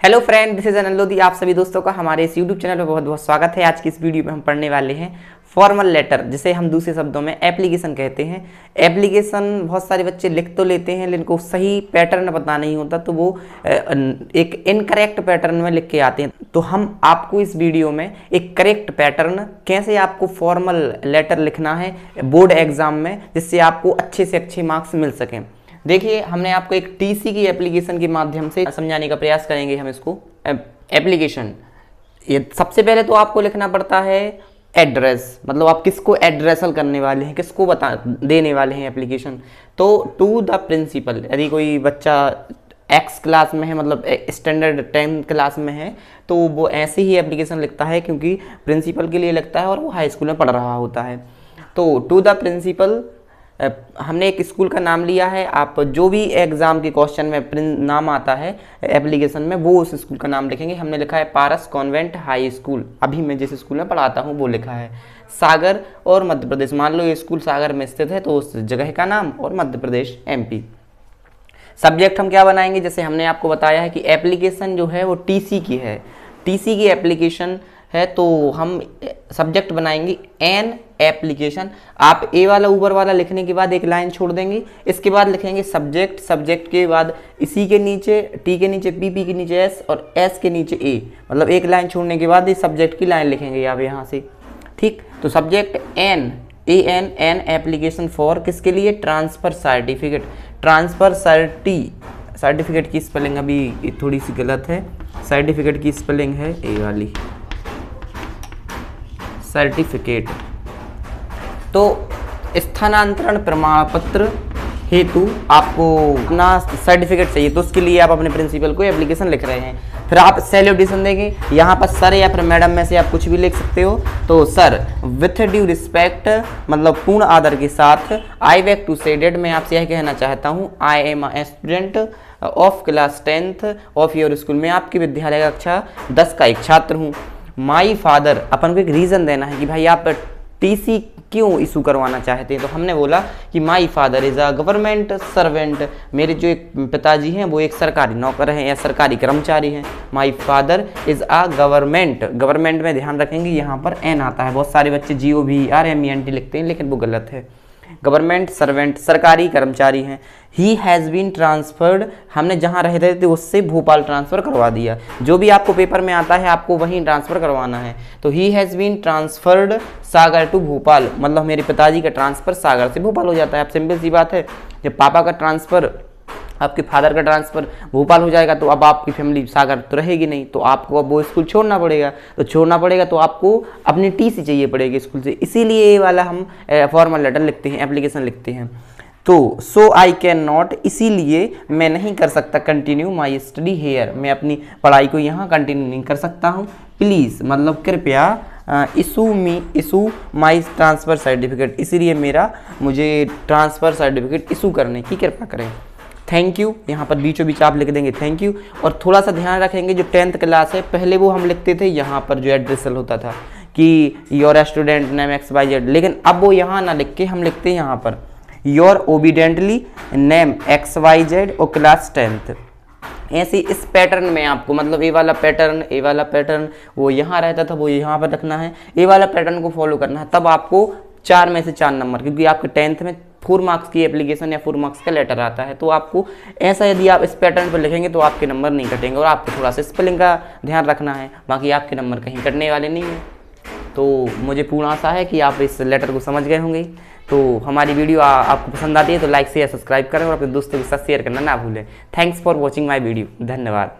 Hello friend, this is Anil Lodhi. आप सभी दोस्तों का हमारे इस यूट्यूब चैनल पर बहुत बहुत स्वागत है। आज की इस वीडियो में हम पढ़ने वाले हैं फॉर्मल लेटर, जिसे हम दूसरे शब्दों में एप्लीकेशन कहते हैं। एप्लीकेशन बहुत सारे बच्चे लिख तो लेते हैं, लेकिन को सही पैटर्न पता नहीं होता, तो वो एक इनकरेक्ट पैटर्न में लिख के आते हैं। तो हम आपको इस वीडियो में एक करेक्ट पैटर्न, कैसे आपको फॉर्मल लेटर लिखना है बोर्ड एग्जाम में, जिससे आपको अच्छे से अच्छे मार्क्स मिल सकें। देखिए, हमने आपको एक टीसी की एप्लीकेशन के माध्यम से समझाने का प्रयास करेंगे। हम इसको एप्लीकेशन, ये सबसे पहले तो आपको लिखना पड़ता है एड्रेस, मतलब आप किसको एड्रेसल करने वाले हैं, किसको देने वाले हैं एप्लीकेशन। तो टू द प्रिंसिपल, यदि कोई बच्चा एक्स क्लास में है, मतलब स्टैंडर्ड 10th क्लास में है, तो वो ऐसे ही एप्लीकेशन लिखता है, क्योंकि प्रिंसिपल के लिए लिखता है और वो हाई स्कूल में पढ़ रहा होता है। तो टू द प्रिंसिपल, हमने एक स्कूल का नाम लिया है। आप जो भी एग्जाम के क्वेश्चन में नाम आता है एप्लीकेशन में, वो उस स्कूल का नाम लिखेंगे। हमने लिखा है पारस कॉन्वेंट हाई स्कूल, अभी मैं जिस स्कूल में पढ़ाता हूँ वो लिखा है। सागर और मध्य प्रदेश, मान लो ये स्कूल सागर में स्थित है, तो उस जगह का नाम, और मध्य प्रदेश MP। सब्जेक्ट हम क्या बनाएंगे, जैसे हमने आपको बताया है कि एप्लीकेशन जो है वो टीसी की है, टीसी की एप्लीकेशन है, तो हम सब्जेक्ट बनाएंगे एन एप्लीकेशन। आप ए वाला ऊपर वाला लिखने के बाद एक लाइन छोड़ देंगे, इसके बाद लिखेंगे सब्जेक्ट, सब्जेक्ट के बाद इसी के नीचे टी के नीचे पी, पी के नीचे एस और एस के नीचे ए, मतलब एक लाइन छोड़ने के बाद इस सब्जेक्ट की लाइन लिखेंगे आप यहाँ से। ठीक, तो subject an, an application for किसके लिए, ट्रांसफर सर्टिफिकेट। ट्रांसफर सर्टिफिकेट की स्पेलिंग अभी थोड़ी सी गलत है, सर्टिफिकेट की स्पेलिंग है ए वाली, सर्टिफिकेट। तो स्थानांतरण प्रमाण पत्र हेतु आपको अपना सर्टिफिकेट चाहिए, तो उसके लिए आप अपने प्रिंसिपल को एप्लीकेशन लिख रहे हैं। फिर आप सैल्यूटेशन देंगे, यहाँ पर सर या फिर मैडम में से आप कुछ भी लिख सकते हो। तो सर विथ ड्यू रिस्पेक्ट, मतलब पूर्ण आदर के साथ, आई बैक टू से डेट, मैं आपसे यह कहना चाहता हूँ, I am a student of class 10th of your school, मैं आपके विद्यालय का कक्षा 10 का एक छात्र हूँ। माई फादर, अपन को एक रीज़न देना है कि भाई आप टीसी क्यों इशू करवाना चाहते हैं। तो हमने बोला कि my father is a government servant, मेरे जो एक पिताजी हैं वो एक सरकारी नौकर हैं या सरकारी कर्मचारी हैं। My father is a government में ध्यान रखेंगे, यहाँ पर एन आता है। बहुत सारे बच्चे GOVRMENT लिखते हैं, लेकिन वो गलत है। गवर्नमेंट सर्वेंट, सरकारी कर्मचारी हैं। ही हैज़ बीन ट्रांसफर्ड, हमने जहाँ रहते थे उससे भोपाल ट्रांसफ़र करवा दिया। जो भी आपको पेपर में आता है आपको वहीं ट्रांसफ़र करवाना है। तो he has been transferred Sagar to Bhopal, मतलब मेरे पिताजी का ट्रांसफ़र सागर से भोपाल हो जाता है। अब सिंपल सी बात है, जब पापा का ट्रांसफ़र, आपके फादर का ट्रांसफ़र भोपाल हो जाएगा, तो अब आपकी फैमिली सागर तो रहेगी नहीं, तो आपको अब वो स्कूल छोड़ना पड़ेगा। तो छोड़ना पड़ेगा तो आपको अपनी टीसी चाहिए पड़ेगी स्कूल से, इसीलिए ये वाला हम फॉर्मल लेटर लिखते हैं, एप्लीकेशन लिखते हैं। तो सो आई कैन नॉट, इसीलिए मैं नहीं कर सकता, कंटिन्यू माई स्टडी हेयर, मैं अपनी पढ़ाई को यहाँ कंटिन्यू नहीं कर सकता हूँ। प्लीज़, मतलब कृपया, इशू माई ट्रांसफ़र सर्टिफिकेट, इसीलिए मुझे ट्रांसफ़र सर्टिफिकेट इशू करने की कृपा करें। थैंक यू, यहाँ पर बीचों बीच आप लिख देंगे थैंक यू। और थोड़ा सा ध्यान रखेंगे, जो 10th क्लास है, पहले वो हम लिखते थे यहाँ पर जो एड्रेसल होता था कि योर स्टूडेंट नेम XYZ, लेकिन अब वो यहाँ ना लिख के हम लिखते हैं यहाँ per your obediently name XYZ और क्लास 10th। ऐसे इस पैटर्न में आपको, मतलब ए वाला पैटर्न वो यहाँ रहता था, वो यहाँ पर रखना है, ए वाला पैटर्न को फॉलो करना है, तब आपको 4 में से 4 नंबर, क्योंकि आपके 10th में 4 मार्क्स की एप्लीकेशन या 4 मार्क्स का लेटर आता है। तो आपको ऐसा, यदि आप इस पैटर्न पर लिखेंगे तो आपके नंबर नहीं कटेंगे, और आपको थोड़ा सा स्पेलिंग का ध्यान रखना है, बाकी आपके नंबर कहीं कटने वाले नहीं हैं। तो मुझे पूर्ण आशा है कि आप इस लेटर को समझ गए होंगे। तो हमारी वीडियो आपको पसंद आती है तो लाइक शेयर सब्सक्राइब करें और अपने दोस्तों के साथ शेयर करना ना भूलें। Thanks for watching my video, धन्यवाद।